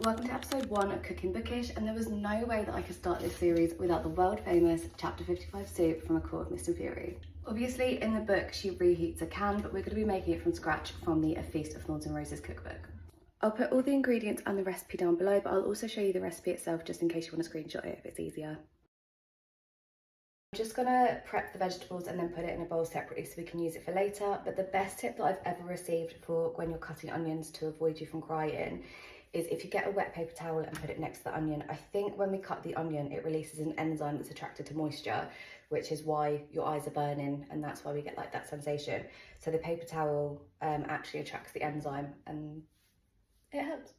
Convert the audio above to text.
Welcome to episode 1 of Cooking Bookish, and there was no way that I could start this series without the world famous chapter 55 soup from A Court of Mist and Fury. Obviously in the book she reheats a can, but we're going to be making it from scratch from the A Feast of Thorns and Roses cookbook. I'll put all the ingredients and the recipe down below, but I'll also show you the recipe itself just in case you want to screenshot it if it's easier. I'm just going to prep the vegetables and then put it in a bowl separately so we can use it for later, but the best tip that I've ever received for when you're cutting onions to avoid you from crying is if you get a wet paper towel and put it next to the onion. I think when we cut the onion it releases an enzyme that's attracted to moisture, which is why your eyes are burning, and that's why we get like that sensation. So the paper towel actually attracts the enzyme and it helps.